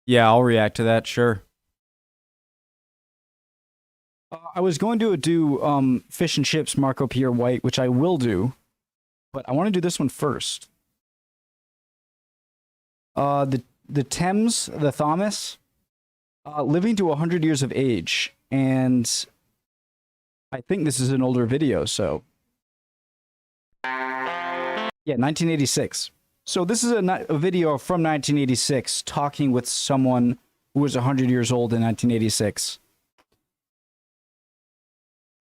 Yeah, I'll react to that, sure. I was going to do Fish and Chips Marco Pierre White, which I will do, but I want to do this one first. The Thames, the Thomas, living to 100 years of age, and I think this is an older video, so yeah, 1986. So this is a video from 1986 talking with someone who was 100 years old in 1986.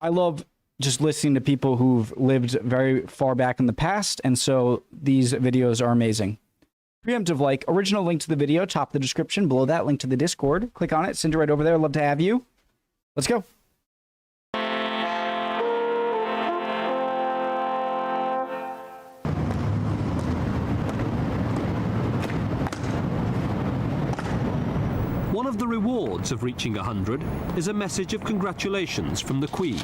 I love just listening to people who've lived very far back in the past, and so these videos are amazing. Preemptive like, original link to the video, top of the description. Below that, link to the Discord. Click on it, send it right over there. Love to have you. Let's go. One of the rewards of reaching 100 is a message of congratulations from the Queen.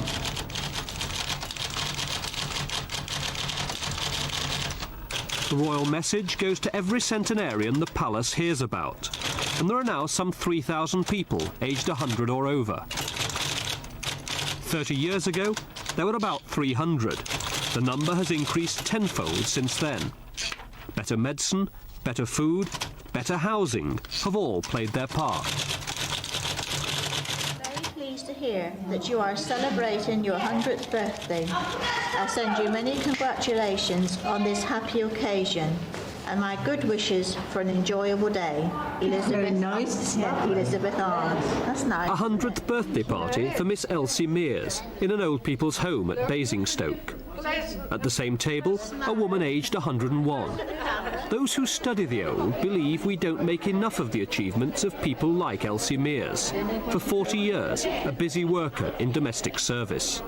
The royal message goes to every centenarian the palace hears about, and there are now some 3,000 people aged 100 or over. 30 years ago, there were about 300. The number has increased tenfold since then. Better medicine, better food, better housing have all played their part. Very pleased to hear that you are celebrating your 100th birthday. I send you many congratulations on this happy occasion and my good wishes for an enjoyable day. Elizabeth. Very nice. Yeah, Elizabeth Arms. That's nice. A 100th birthday party for Miss Elsie Mears in an old people's home at Basingstoke. At the same table, a woman aged 101. Those who study the old believe we don't make enough of the achievements of people like Elsie Mears. For 40 years, a busy worker in domestic service.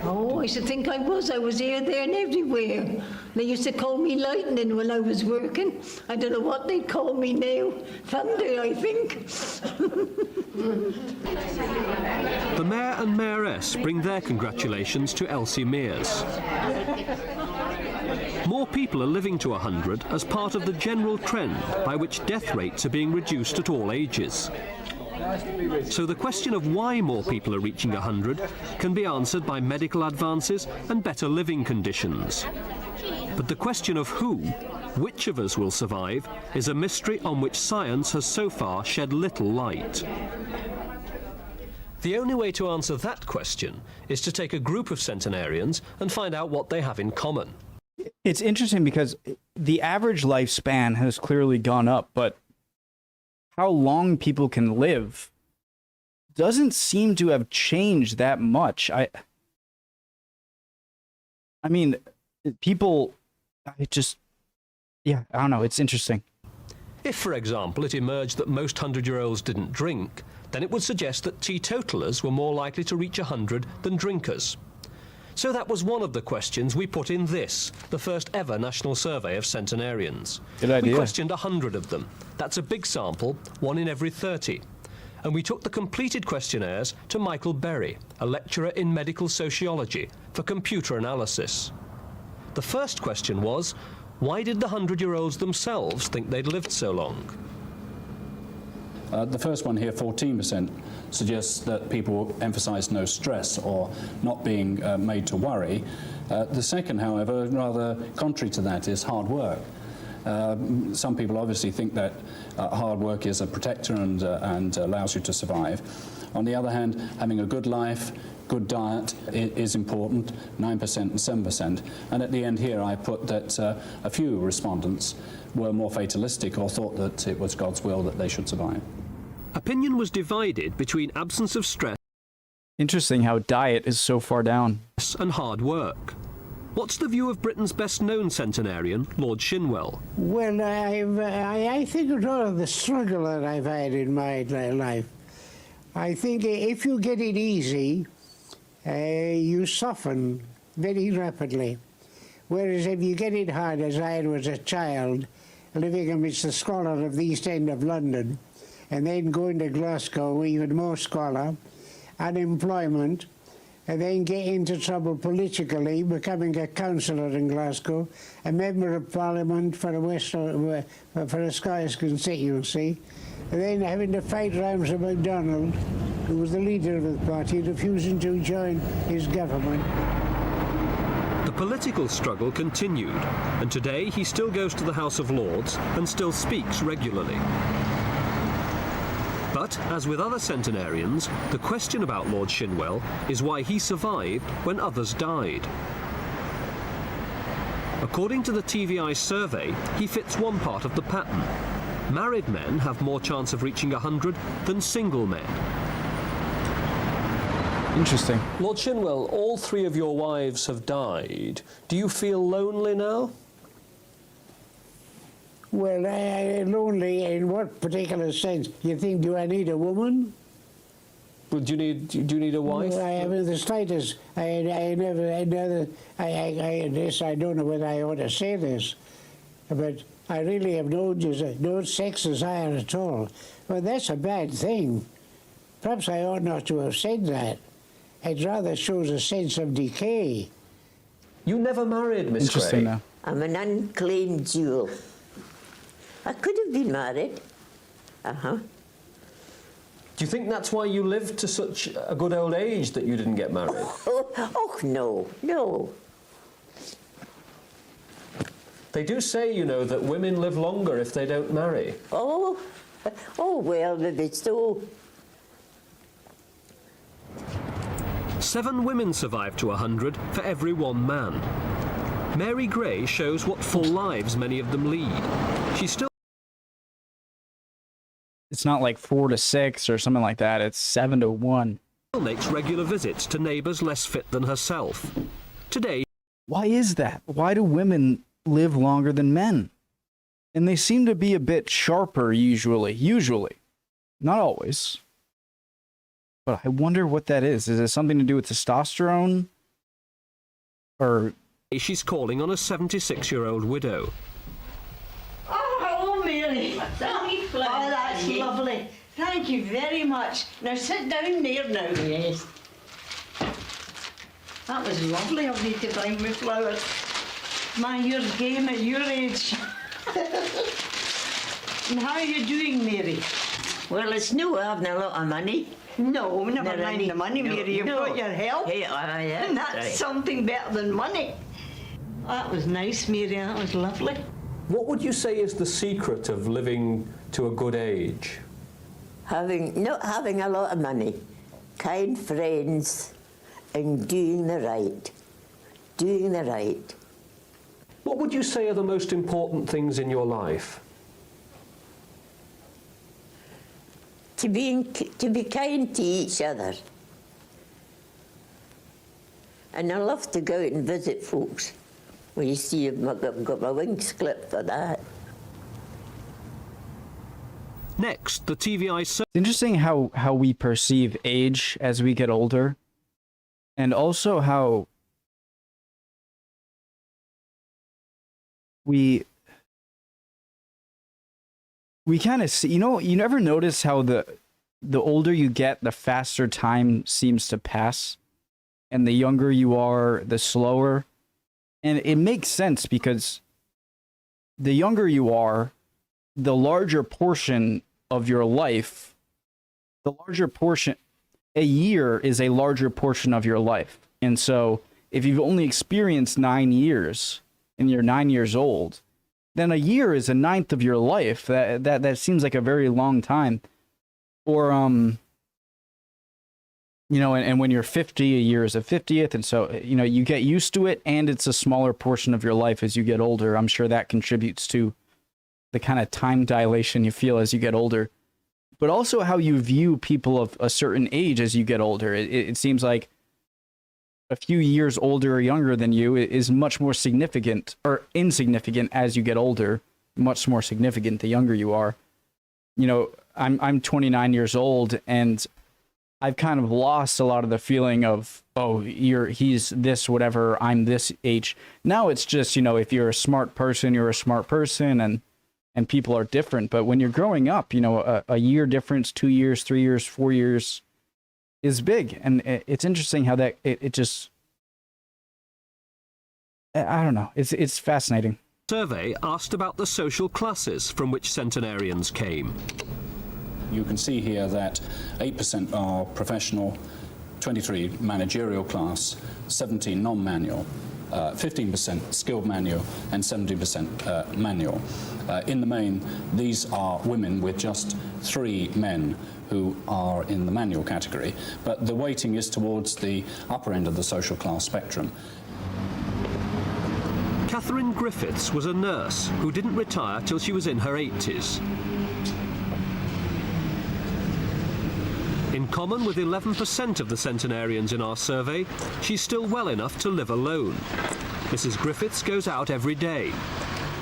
Oh, I should think I was. I was here, there and everywhere. They used to call me lightning when I was working. I don't know what they'd call me now. Thunder, I think. The Mayor and Mayoress bring their congratulations to Elsie Mears. More people are living to 100 as part of the general trend by which death rates are being reduced at all ages. So the question of why more people are reaching 100 can be answered by medical advances and better living conditions. But the question of who, which of us will survive, is a mystery on which science has so far shed little light. The only way to answer that question is to take a group of centenarians and find out what they have in common. It's interesting because the average lifespan has clearly gone up, but how long people can live doesn't seem to have changed that much. I mean, people, yeah, I don't know, it's interesting. If, for example, it emerged that most 100-year-olds didn't drink, then it would suggest that teetotalers were more likely to reach 100 than drinkers. So that was one of the questions we put in this, the first ever national survey of centenarians. Good idea. We questioned 100 of them. That's a big sample, 1 in every 30. And we took the completed questionnaires to Michael Berry, a lecturer in medical sociology, for computer analysis. The first question was, why did the 100-year-olds themselves think they'd lived so long? The first one here, 14%, suggests that people emphasise no stress or not being made to worry. The second, however, rather contrary to that, is hard work. Some people obviously think that hard work is a protector and allows you to survive. On the other hand, having a good life, good diet is important, 9% and 7%. And at the end here I put that a few respondents were more fatalistic or thought that it was God's will that they should survive. Opinion was divided between absence of stress Interesting how diet is so far down. and hard work. What's the view of Britain's best-known centenarian, Lord Shinwell? Well, I think of all of the struggle that I've had in my life. I think if you get it easy, you soften very rapidly. Whereas if you get it hard, as I was a child, living amidst the squalor of the East End of London, and then going to Glasgow, even more squalor, unemployment, and then get into trouble politically, becoming a councillor in Glasgow, a member of Parliament for a Scottish constituency, and then having to fight Ramsay MacDonald, who was the leader of the party, refusing to join his government. The political struggle continued, and today he still goes to the House of Lords and still speaks regularly. But, as with other centenarians, the question about Lord Shinwell is why he survived when others died. According to the TVI survey, he fits one part of the pattern. Married men have more chance of reaching 100 than single men. Interesting. Lord Shinwell, all three of your wives have died. Do you feel lonely now? Well, lonely in what particular sense? You think, do I need a woman? Well, do you need a wife? I haven't the slightest. I don't know whether I ought to say this, but I really have no sex desire at all. Well, that's a bad thing. Perhaps I ought not to have said that. It rather shows a sense of decay. You never married, Miss Interesting Gray. now. I'm an unclaimed jewel. I could have been married. Uh-huh. Do you think that's why you lived to such a good old age that you didn't get married? Oh, no, no. They do say, you know, that women live longer if they don't marry. Oh, well, maybe so. 7 women survive to 100 for every 1 man. Mary Gray shows what full lives many of them lead. She still It's not like 4 to 6 or something like that. It's 7 to 1. makes regular visits to neighbours less fit than herself. Today, Why is that? Why do women live longer than men? And they seem to be a bit sharper usually. Not always. But I wonder what that is. Is it something to do with testosterone? Or she's calling on a 76-year-old widow. Oh, hello, Mary. Oh, that's lovely. Thank you very much. Now sit down there now. Yes. That was lovely of you to bring me flowers. Man, you're game at your age. And how are you doing, Mary? Well, it's no having a lot of money. No, never Not mind any- the money, no, Mary. You've no. got your health. Hey, yeah, And that's right. something better than money. That was nice, Mary. That was lovely. What would you say is the secret of living to a good age? Not having a lot of money, kind friends, and doing the right. Doing the right. What would you say are the most important things in your life? To be kind to each other. And I love to go out and visit folks. Well, you see, I've got my wings clipped for that. Next, the TVI survey. it's interesting how we perceive age as we get older. And also how we kind of see, you never notice how the older you get, the faster time seems to pass, and the younger you are, the slower. And it makes sense because the younger you are, the larger portion of your life, a year is a larger portion of your life. And so if you've only experienced 9 years and you're 9 years old, then a year is a ninth of your life. That seems like a very long time. Or, and when you're 50, a year is a 50th. And so, you get used to it, and it's a smaller portion of your life as you get older. I'm sure that contributes to the kind of time dilation you feel as you get older. But also how you view people of a certain age as you get older. It seems like a few years older or younger than you is much more significant, or insignificant as you get older, much more significant the younger you are. I'm 29 years old, and I've kind of lost a lot of the feeling of, he's this, whatever, I'm this age. Now it's just, if you're a smart person, you're a smart person, and people are different. But when you're growing up, a year difference, 2 years, 3 years, 4 years is big. And it's interesting how that it just, I don't know. It's fascinating. Survey asked about the social classes from which centenarians came. You can see here that 8% are professional, 23 managerial class, 17 non-manual, 15% skilled manual, and 70% manual. In the main, these are women with just 3 men who are in the manual category, but the weighting is towards the upper end of the social class spectrum. Catherine Griffiths was a nurse who didn't retire till she was in her 80s. In common with 11% of the centenarians in our survey, she's still well enough to live alone. Mrs. Griffiths goes out every day.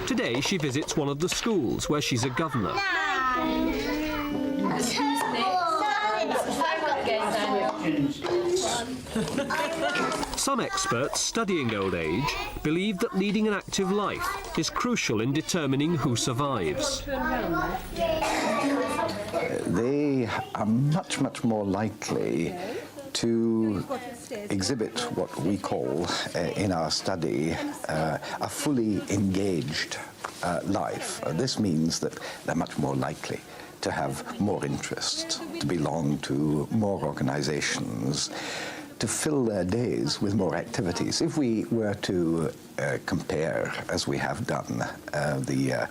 Today she visits one of the schools where she's a governor. Some experts studying old age believe that leading an active life is crucial in determining who survives. They are much, much more likely to exhibit what we call in our study a fully engaged life. This means that they're much more likely to have more interests, to belong to more organizations, to fill their days with more activities. If we were to compare, as we have done, the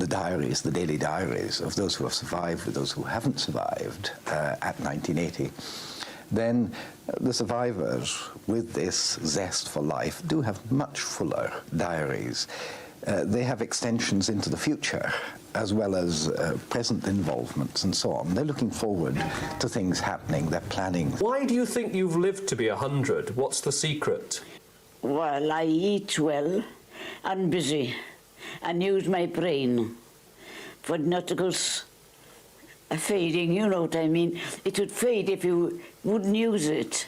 diaries, the daily diaries of those who have survived with those who haven't survived at 1980, then the survivors with this zest for life do have much fuller diaries. They have extensions into the future, as well as present involvements and so on. They're looking forward to things happening, they're planning. Why do you think you've lived to be 100? What's the secret? Well, I eat well and busy and use my brain for not to go fading, you know what I mean? It would fade if you wouldn't use it.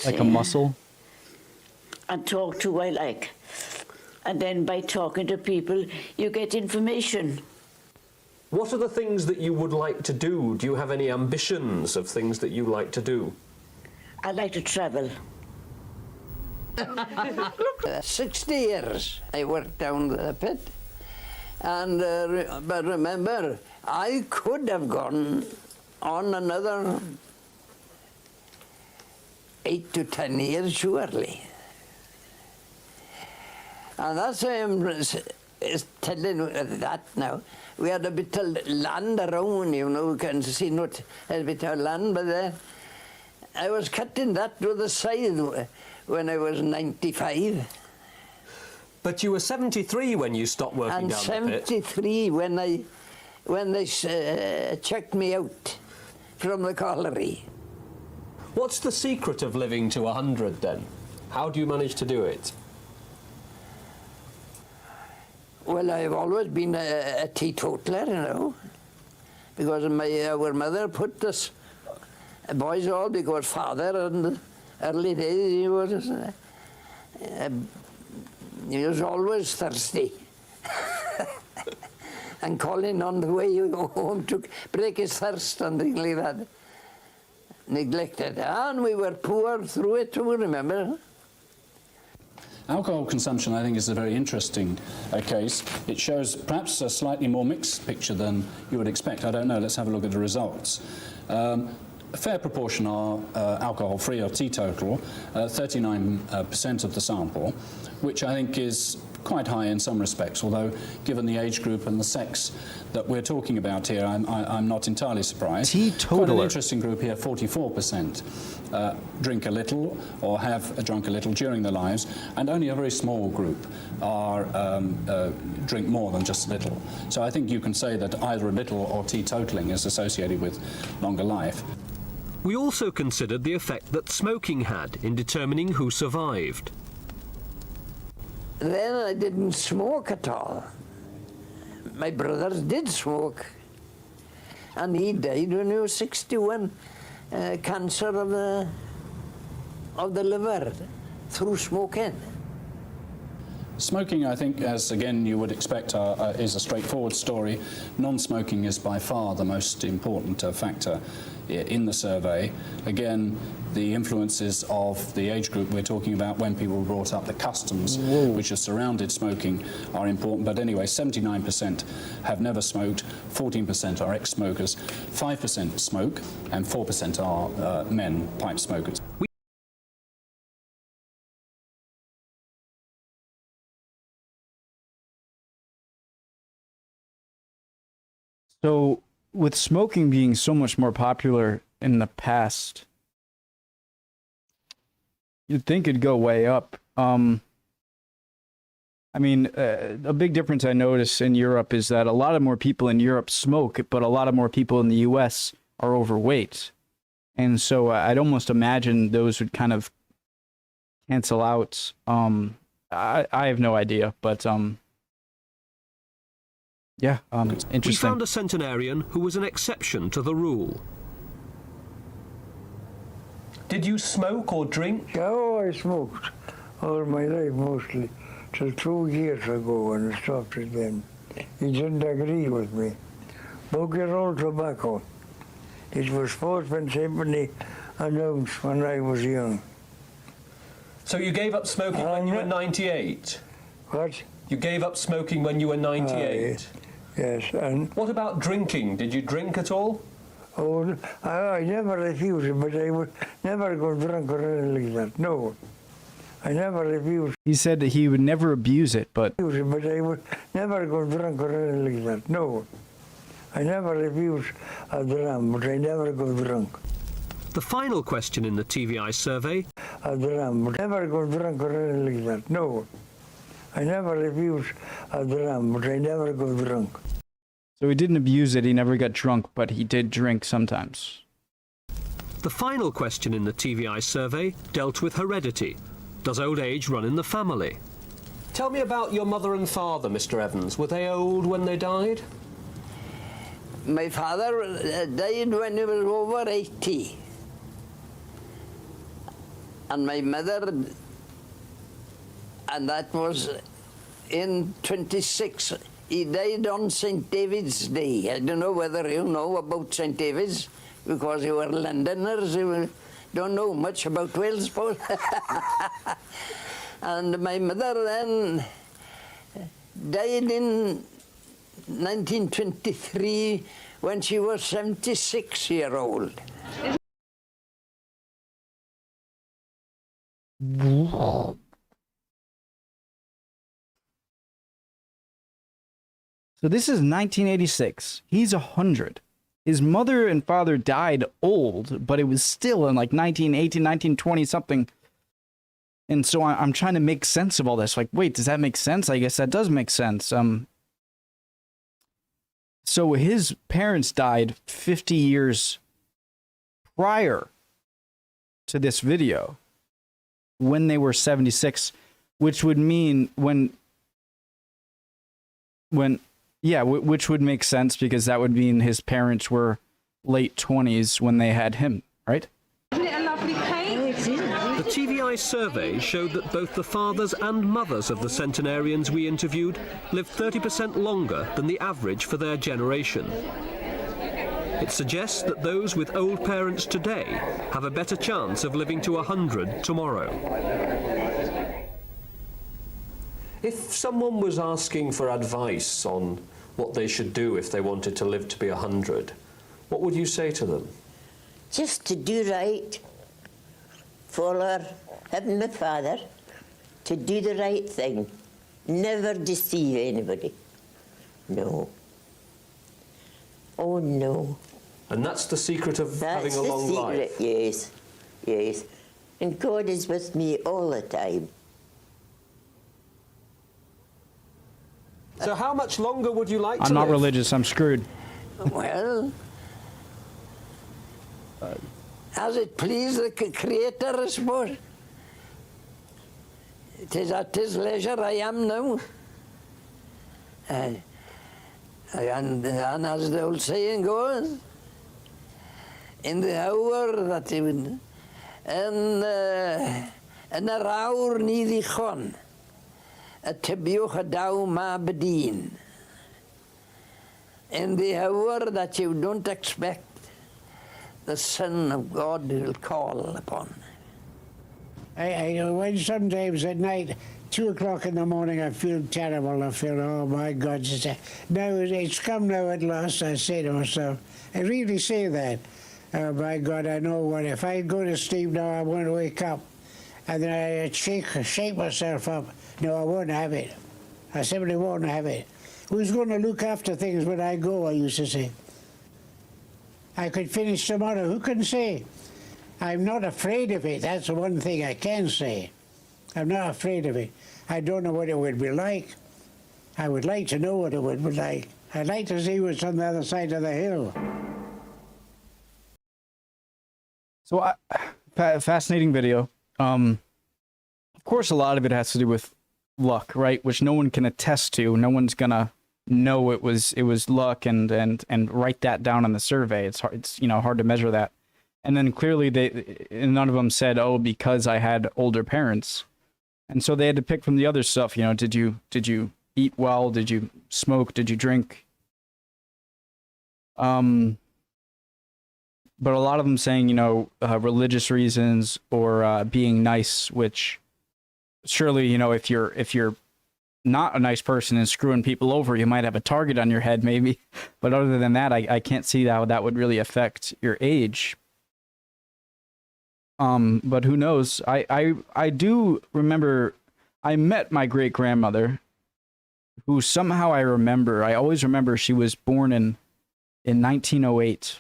Like a muscle? And talk to I like. And then by talking to people, you get information. What are the things that you would like to do? Do you have any ambitions of things that you like to do? I'd like to travel. 60 years I worked down the pit. And but remember, I could have gone on another 8 to 10 years, surely. And that's why I'm telling you that now. We had a bit of land around, you know, you can see not a bit of land, but I was cutting that with a scythe when I was 95. But you were 73 when you stopped working down the pit. And 73 when they checked me out from the colliery. What's the secret of living to 100 then? How do you manage to do it? Well, I've always been a teetotaler, you know, because our mother put us boys all, because father in the early days he was always thirsty and calling on the way home to break his thirst and things like that. Neglected, and we were poor through it too, remember? Alcohol consumption, I think, is a very interesting case. It shows perhaps a slightly more mixed picture than you would expect. I don't know. Let's have a look at the results. A fair proportion are alcohol-free or teetotal, 39% of the sample, which I think is quite high in some respects, although given the age group and the sex that we're talking about here, I'm not entirely surprised. Teetotaler. Quite an interesting group here, 44% drink a little or have drunk a little during their lives, and only a very small group are drink more than just a little. So I think you can say that either a little or teetotaling is associated with longer life. We also considered the effect that smoking had in determining who survived. Then I didn't smoke at all. My brothers did smoke, and he died when he was 61, cancer of the liver through smoking. Smoking, I think, as again you would expect, is a straightforward story. Non-smoking is by far the most important factor in the survey. Again, the influences of the age group we're talking about when people were brought up, the customs which have surrounded smoking are important. But anyway, 79% have never smoked, 14% are ex-smokers, 5% smoke, and 4% are men pipe smokers. So, with smoking being so much more popular in the past, you'd think it'd go way up. I mean, a big difference I notice in Europe is that a lot of more people in Europe smoke, but a lot of more people in the US are overweight. And so I'd almost imagine those would kind of cancel out. I have no idea, but yeah, interesting. We found a centenarian who was an exception to the rule. Did you smoke or drink? Oh, I smoked all my life mostly, till 2 years ago when I stopped it then. He didn't agree with me. Book your old tobacco. It was 4p halfpenny an ounce when I was young. So you gave up smoking when you were 98? What? You gave up smoking when you were 98? Yes, and... What about drinking? Did you drink at all? Oh, I never refused it, but I would never go drunk or anything like that, no. I never refused. He said that he would never abuse it, but... But I would never go drunk or anything like that, no. I never refused a dram, but I never go drunk. The final question in the TVI survey... A dram, but never go drunk or anything like that, no. I never refused a dram, but I never go drunk. So he didn't abuse it, he never got drunk, but he did drink sometimes. The final question in the TVI survey dealt with heredity. Does old age run in the family? Tell me about your mother and father, Mr. Evans. Were they old when they died? My father died when he was over 80. And my mother, and that was in 26. He died on St. David's Day. I don't know whether you know about St. David's, because you were Londoners, you don't know much about Wales, Paul. And my mother then died in 1923 when she was 76-year-old. So this is 1986. He's 100. His mother and father died old, but it was still in like 1918, 1920 something. And so I'm trying to make sense of all this. Like, wait, does that make sense? I guess that does make sense. So his parents died 50 years prior to this video when they were 76, which would mean which would make sense because that would mean his parents were late 20s when they had him, right? Isn't it a lovely cake? The TVI survey showed that both the fathers and mothers of the centenarians we interviewed lived 30% longer than the average for their generation. It suggests that those with old parents today have a better chance of living to 100 tomorrow. If someone was asking for advice on what they should do if they wanted to live to be 100, what would you say to them? Just to do right for our Heavenly Father, to do the right thing, never deceive anybody. No. Oh, no. And that's the secret of having a long life? That's the secret, yes, yes. And God is with me all the time. So how much longer would you like to live? I'm not religious, I'm screwed. Well, as it please the Creator, I suppose. It is at His leisure I am now. And as the old saying goes, in the hour that He would, and the hour ní the chon, a tibiuch daw ma bedien. In the hour that you don't expect, the Son of God will call upon. When sometimes at night, 2 o'clock in the morning, I feel terrible. I feel, oh my God, now it's come now at last, I say to myself. I really say that. Oh my God, I know what, if I go to sleep now, I won't wake up. And then I shake myself up. No, I won't have it. I simply won't have it. Who's going to look after things when I go, I used to say. I could finish tomorrow, who can say? I'm not afraid of it, that's the one thing I can say. I'm not afraid of it. I don't know what it would be like. I would like to know what it would be like. I'd like to see what's on the other side of the hill. So, fascinating video. Of course, a lot of it has to do with luck, right? Which no one can attest to. No one's gonna know it was luck and write that down on the survey. It's hard. It's hard to measure that. And then clearly none of them said, oh, because I had older parents. And so they had to pick from the other stuff. Did you eat well? Did you smoke? Did you drink? But a lot of them saying, religious reasons or being nice, which surely, if you're not a nice person and screwing people over, you might have a target on your head, maybe. But other than that, I can't see how that would really affect your age. But who knows? I do remember I met my great grandmother, who somehow I always remember she was born in 1908.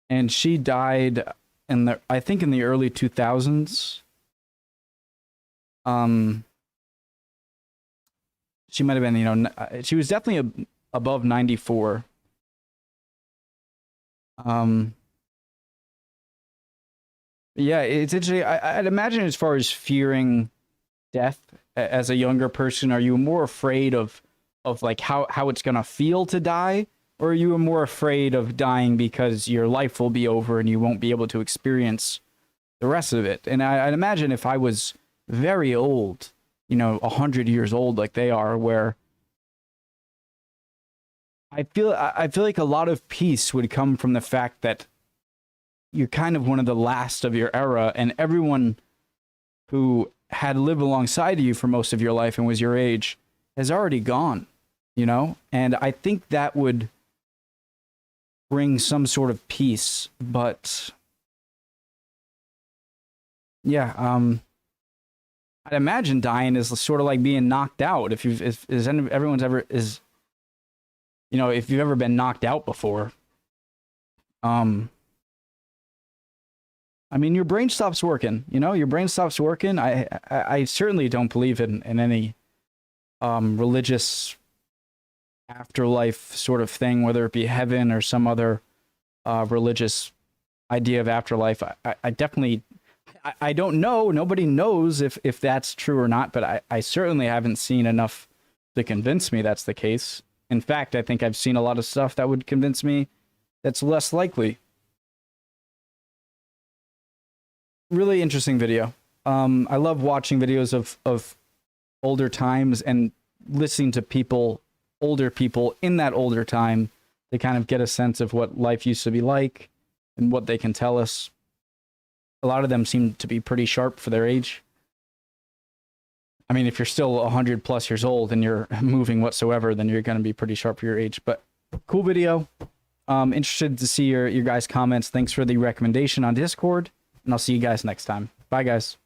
And she died I think in the early 2000s. She might have been, she was definitely above 94. Yeah, it's interesting. I'd imagine as far as fearing death as a younger person, are you more afraid of like how it's gonna feel to die, or are you more afraid of dying because your life will be over and you won't be able to experience the rest of it? And I'd imagine if I was very old, 100 years old like they are, where I feel like a lot of peace would come from the fact that you're kind of one of the last of your era, and everyone who had lived alongside you for most of your life and was your age has already gone, And I think that would bring some sort of peace, but yeah, I'd imagine dying is sort of like being knocked out. If you've ever been knocked out before, your brain stops working. Your brain stops working. I certainly don't believe in any religious afterlife sort of thing, whether it be heaven or some other religious idea of afterlife. I definitely, I don't know. Nobody knows if that's true or not, but I certainly haven't seen enough to convince me that's the case. In fact, I think I've seen a lot of stuff that would convince me that's less likely. Really interesting video. I love watching videos of older times and listening to older people in that older time to kind of get a sense of what life used to be like and what they can tell us. A lot of them seem to be pretty sharp for their age. If you're still 100 plus years old and you're moving whatsoever, then you're going to be pretty sharp for your age. But cool video. Interested to see your guys' comments. Thanks for the recommendation on Discord. And I'll see you guys next time. Bye, guys.